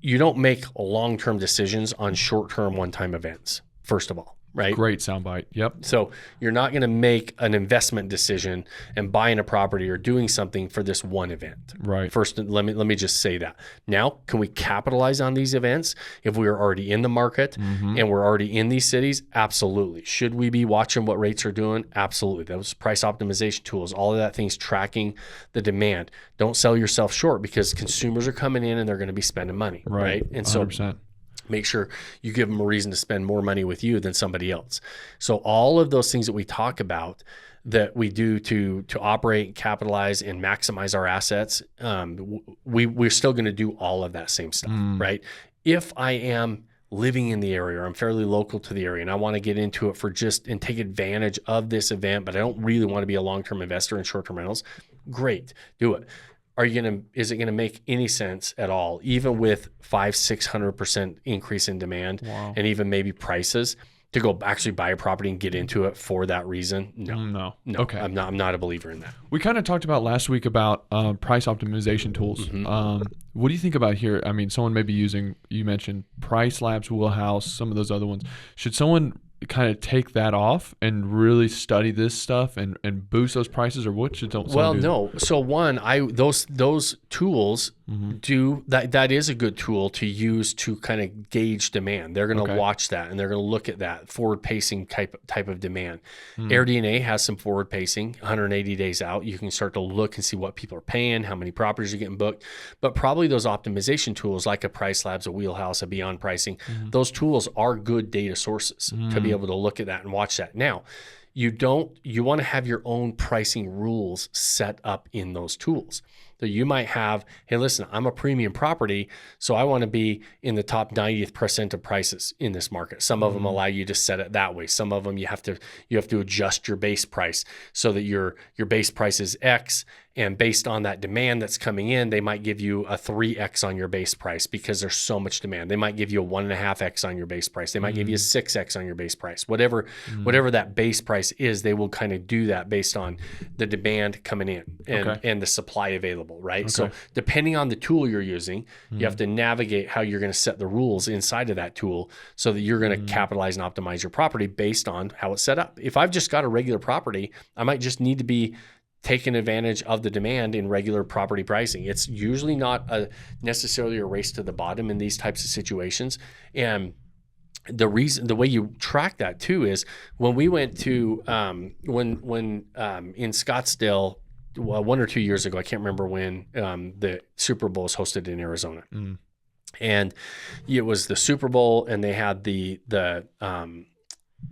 you don't make long-term decisions on short-term one-time events, first of all, right? Great soundbite. Yep. So you're not going to make an investment decision and buying a property or doing something for this one event. Right. First, let me just say that. Now, can we capitalize on these events if we are already in the market and we're already in these cities? Absolutely. Should we be watching what rates are doing? Absolutely. Those price optimization tools, all of that things tracking the demand. Don't sell yourself short because consumers are coming in and they're going to be spending money, right? And so 100%. make sure you give them a reason to spend more money with you than somebody else. So all of those things that we talk about that we do to operate, capitalize, and maximize our assets, we're still going to do all of that same stuff, right? If I am living in the area or I'm fairly local to the area and I want to get into it for and take advantage of this event, but I don't really want to be a long-term investor in short-term rentals, great, do it. Is it going to make any sense at all, even with 500-600% increase in demand and even maybe prices, to go actually buy a property and get into it for that reason? No. Okay. I'm not a believer in that. We kind of talked about last week about price optimization tools. What do you think about here? I mean, someone may be using, you mentioned Price Labs, Wheelhouse, some of those other ones. Should someone kind of take that off and really study this stuff and boost those prices, or what should someone do? Well, no. So one, those tools do that is a good tool to use to kind of gauge demand. They're going to watch that and they're going to look at that forward pacing type of demand. AirDNA has some forward pacing, 180 days out. You can start to look and see what people are paying, how many properties are getting booked. But probably those optimization tools like a Price Labs, a Wheelhouse, a Beyond Pricing, those tools are good data sources to be able to look at that and watch that. Now, you want to have your own pricing rules set up in those tools. So you might have, hey, listen, I'm a premium property, so I want to be in the top 90th percent of prices in this market. Some of them allow you to set it that way. Some of them you have to adjust your base price so that your base price is X, and based on that demand that's coming in, they might give you a 3X on your base price because there's so much demand. They might give you a 1.5X on your base price. They might give you a 6X on your base price. Whatever that base price is, they will kind of do that based on the demand coming in and the supply available, right? So depending on the tool you're using, you have to navigate how you're going to set the rules inside of that tool so that you're going to capitalize and optimize your property based on how it's set up. If I've just got a regular property, I might just need to be taking advantage of the demand in regular property pricing. It's usually not necessarily a race to the bottom in these types of situations. And the way you track that too is when we went to when in Scottsdale 1 or 2 years ago, I can't remember when, the Super Bowl was hosted in Arizona, and it was the Super Bowl, and they had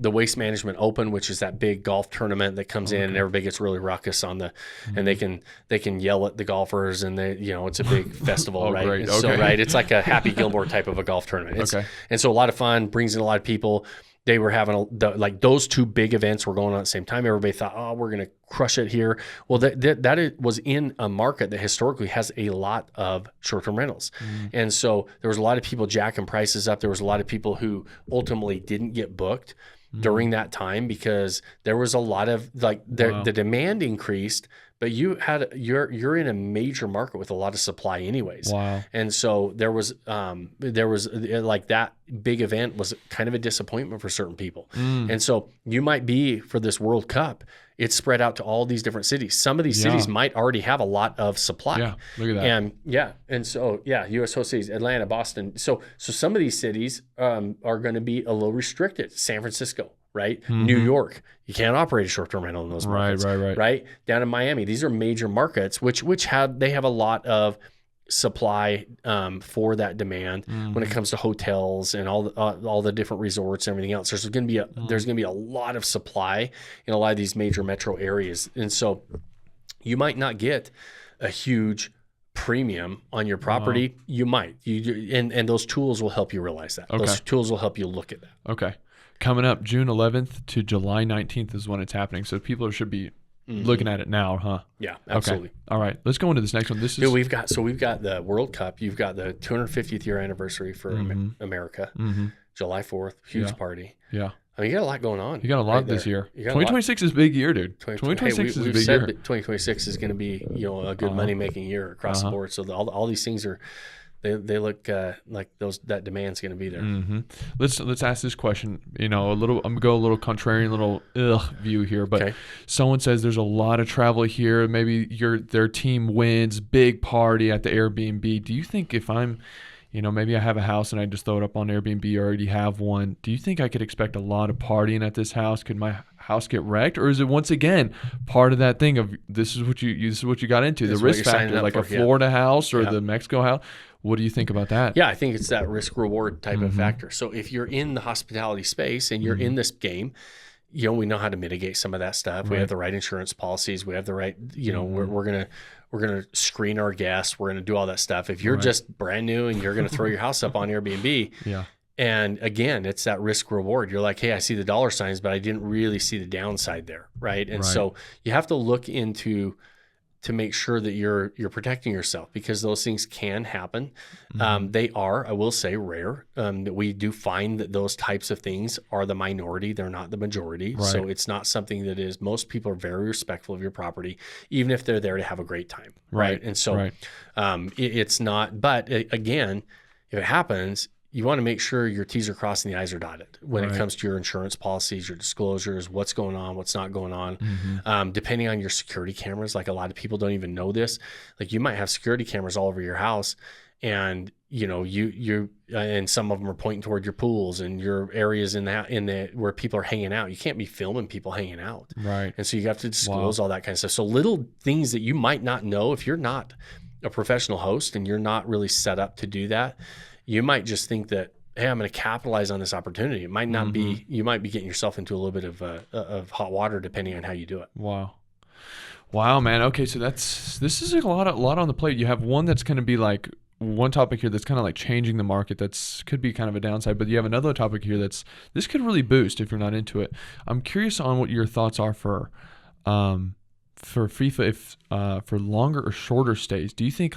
the Waste Management Open, which is that big golf tournament that comes in and everybody gets really ruckus on and they can yell at the golfers, and it's a big festival, right? Great. So it's like a Happy Gilmore type of a golf tournament. And so a lot of fun, brings in a lot of people. They were having those two big events were going on at the same time. Everybody thought, oh, we're going to crush it here. Well, that was in a market that historically has a lot of short-term rentals. And so there was a lot of people jacking prices up. There was a lot of people who ultimately didn't get booked during that time because there was a lot of the demand increased, but you're in a major market with a lot of supply anyways. Wow. And so there was like that big event was kind of a disappointment for certain people. And so you might be for this World Cup, it's spread out to all these different cities. Some of these cities might already have a lot of supply. Yeah, look at that. And so U.S. host cities, Atlanta, Boston. So some of these cities are going to be a little restricted. San Francisco, right? New York, you can't operate a short-term rental in those markets. Right. Down in Miami, these are major markets which they have a lot of supply for that demand when it comes to hotels and all the different resorts and everything else. There's going to be a lot of supply in a lot of these major metro areas, and so you might not get a huge premium on your property. You might, and those tools will help you realize that. Those tools will help you look at that. Okay, coming up June 11th to July 19th is when it's happening. So people should be looking at it now, huh? Yeah, absolutely. Okay. All right, let's go into this next one. We've got the World Cup. You've got the 250th year anniversary for America, July 4th, huge party. Yeah. I mean, you got a lot going on. You got a lot this year. 2026 is a big year, dude. 2026 is a big year. 2026 is going to be a good money making year across the board. So all these things they look like that demand's going to be there. Mm-hmm. Let's ask this question. I'm gonna go a little contrarian, little view here, but Okay. someone says there's a lot of travel here. Maybe their team wins, big party at the Airbnb. Do you think if I'm, maybe I have a house and I just throw it up on Airbnb, or already have one, do you think I could expect a lot of partying at this house? Could my house get wrecked, or is it once again part of that thing of this is what you got into, the risk factor, like a Florida house or the Mexico house? What do you think about that? Yeah, I think it's that risk reward type of factor. So if you're in the hospitality space and you're in this game, we know how to mitigate some of that stuff. We have the right insurance policies. We have the right, we're gonna screen our guests. We're gonna do all that stuff. If you're just brand new and you're gonna throw your house up on Airbnb, and again, it's that risk reward. You're like, hey, I see the dollar signs, but I didn't really see the downside there, right? And so you have to look into to make sure that you're protecting yourself, because those things can happen. They are, I will say, rare. That we do find that those types of things are the minority. They're not the majority. Right. So it's not something that is, most people are very respectful of your property, even if they're there to have a great time. Right. And so it's not, but again, if it happens, you want to make sure your T's are crossed and the I's are dotted when it comes to your insurance policies, your disclosures, what's going on, what's not going on. Depending on your security cameras, like a lot of people don't even know this. Like you might have security cameras all over your house, and you and some of them are pointing toward your pools and your areas in the where people are hanging out. You can't be filming people hanging out, right? And so you have to disclose all that kind of stuff. So little things that you might not know if you're not a professional host and you're not really set up to do that. You might just think that, hey, I'm going to capitalize on this opportunity. It might not be. You might be getting yourself into a little bit of hot water depending on how you do it. Wow, man. Okay, so this is a lot on the plate. You have one that's going to be like one topic here that's kind of like changing the market. Could be kind of a downside, but you have another topic here this could really boost if you're not into it. I'm curious on what your thoughts are for FIFA for longer or shorter stays. Do you think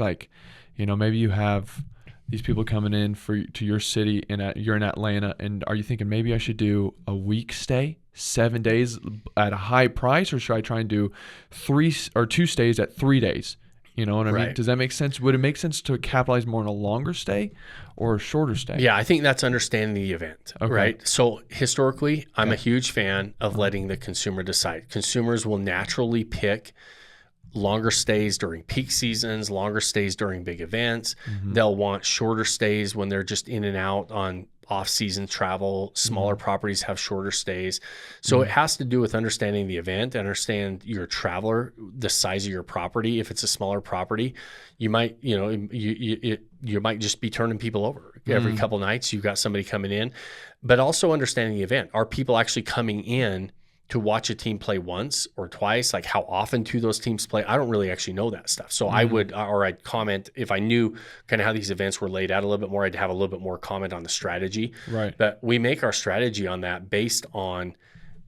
maybe you have these people coming in to your city and you're in Atlanta, and are you thinking maybe I should do a week stay, 7 days at a high price, or should I try and do 3 or 2 stays at 3 days? You know what I mean? Does that make sense? Would it make sense to capitalize more on a longer stay or a shorter stay? Yeah, I think that's understanding the event, right? So historically, I'm a huge fan of letting the consumer decide. Consumers will naturally pick longer stays during peak seasons, longer stays during big events. They'll want shorter stays when they're just in and out on off-season travel. Smaller properties have shorter stays. So it has to do with understanding the event, understand your traveler, the size of your property. If it's a smaller property, you might, you might just be turning people over every couple nights. You've got somebody coming in, but also understanding the event. Are people actually coming in to watch a team play once or twice? Like how often do those teams play? I don't really actually know that stuff. So I'd comment if I knew kind of how these events were laid out a little bit more, I'd have a little bit more comment on the strategy. Right. But we make our strategy on that based on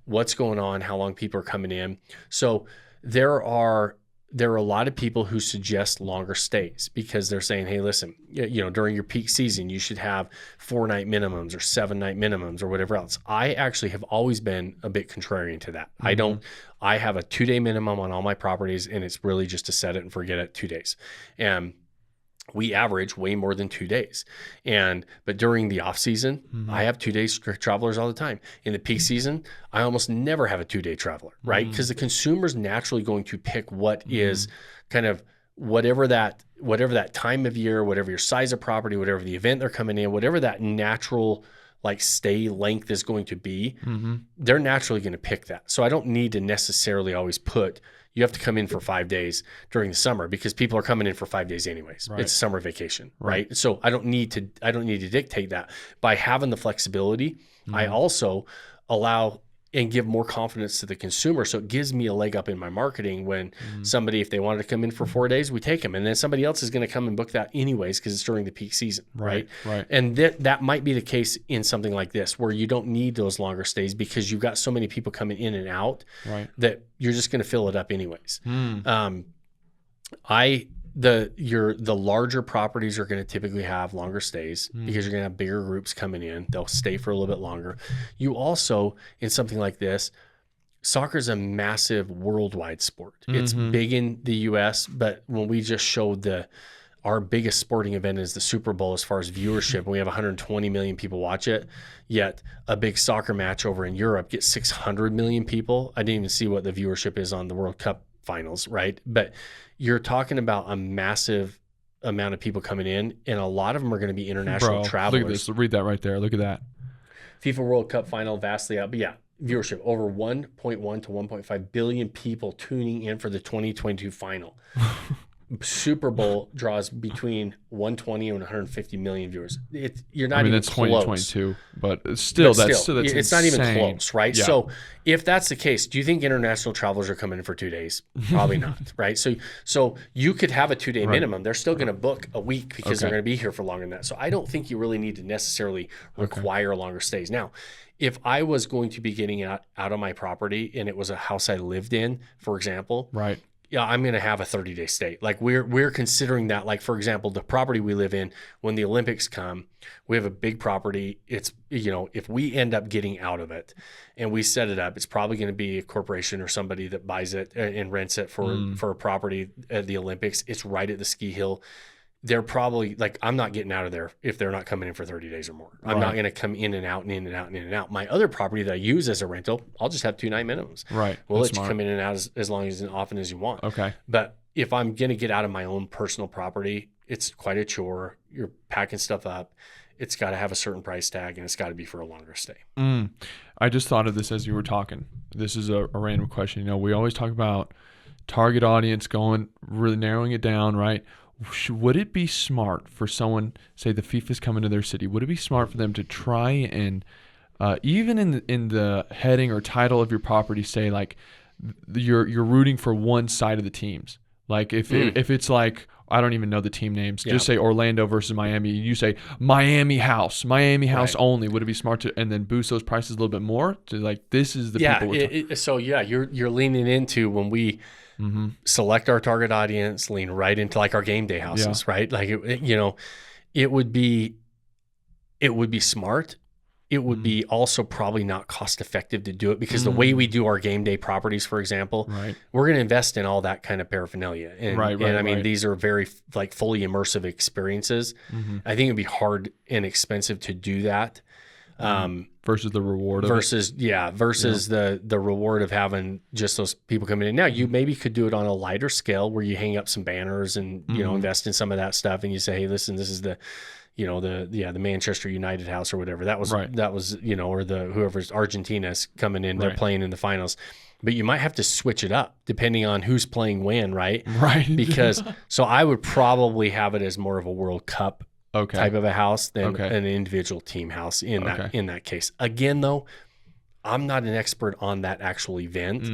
what's going on, how long people are coming in. So there are a lot of people who suggest longer stays because they're saying, hey, listen, during your peak season, you should have 4-night minimums or 7-night minimums or whatever else. I actually have always been a bit contrarian to that. I have a 2-day minimum on all my properties, and it's really just to set it and forget it 2 days. And we average way more than 2 days. But during the off season, I have 2 days travelers all the time. In the peak season, I almost never have a 2-day traveler, right? Because the consumer's naturally going to pick what is kind of whatever that time of year, whatever your size of property, whatever the event they're coming in, whatever that natural like stay length is going to be, they're naturally going to pick that. So I don't need to necessarily always put, you have to come in for 5 days during the summer because people are coming in for 5 days anyways. Right. It's a summer vacation, right? So I don't need to dictate that. By having the flexibility, I also allow and give more confidence to the consumer. So it gives me a leg up in my marketing when somebody, if they wanted to come in for 4 days, we take them. And then somebody else is going to come and book that anyways because it's during the peak season, right? And that might be the case in something like this where you don't need those longer stays because you've got so many people coming in and out that you're just going to fill it up anyways. The larger properties are going to typically have longer stays because you're going to have bigger groups coming in. They'll stay for a little bit longer. You also, in something like this, soccer is a massive worldwide sport. It's big in the U.S., but when we just showed our biggest sporting event is the Super Bowl as far as viewership, and we have 120 million people watch it. Yet a big soccer match over in Europe gets 600 million people. I didn't even see what the viewership is on the World Cup finals, right? But you're talking about a massive amount of people coming in, and a lot of them are going to be international travelers. Look at this. Read that right there. Look at that. FIFA World Cup final vastly out, but yeah, viewership over 1.1 to 1.5 billion people tuning in for the 2022 final. Super Bowl draws between 120 and 150 million viewers. You're not even that's close. 2022, but still, that's it's insane. not even close, right? Yeah. So if that's the case, do you think international travelers are coming in for 2 days? Probably not, right? So you could have a 2-day minimum. They're still going to book a week because they're going to be here for longer than that. So I don't think you really need to necessarily require longer stays. Now, if I was going to be getting out of my property and it was a house I lived in, for example, right. Yeah, I'm going to have a 30-day stay. Like we're considering that. Like, for example, the property we live in, when the Olympics come, we have a big property. It's, if we end up getting out of it and we set it up, it's probably going to be a corporation or somebody that buys it and rents it for a property at the Olympics. It's right at the ski hill. They're probably like, I'm not getting out of there if they're not coming in for 30 days or more. I'm not going to come in and out and in and out and in and out. My other property that I use as a rental, I'll just have 2-night minimums. Right. We'll let you come in and out as long as often as you want. Okay. But if I'm going to get out of my own personal property, it's quite a chore. You're packing stuff up. It's got to have a certain price tag, and it's got to be for a longer stay. I just thought of this as you were talking. This is a random question. We always talk about target audience, really narrowing it down, right? Would it be smart for someone, say the FIFA's coming to their city, would it be smart for them to try and even in the heading or title of your property, say like you're rooting for one side of the teams? Like if it's like, I don't even know the team names, just say Orlando versus Miami, and you say Miami House only. Would it be smart to and then boost those prices a little bit more to like, this is the people? So you're leaning into when we select our target audience, lean right into like our game day houses, right? Like it would be smart. It would be also probably not cost effective to do it because the way we do our game day properties, for example, we're going to invest in all that kind of paraphernalia. And I mean, these are very like fully immersive experiences. I think it'd be hard and expensive to do that. Versus the reward of versus the reward of having just those people coming in. Now you maybe could do it on a lighter scale where you hang up some banners and invest in some of that stuff, and you say, hey, listen, this is the Manchester United house or whatever. That was or the whoever's Argentina's coming in, they're playing in the finals. But you might have to switch it up depending on who's playing when, right? Right. Because so I would probably have it as more of a World Cup type of a house than an individual team house in that case. Again, though, I'm not an expert on that actual event.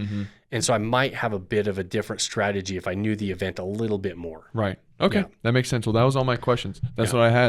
And so I might have a bit of a different strategy if I knew the event a little bit more. Right. Okay. That makes sense. Well, that was all my questions. That's what I had.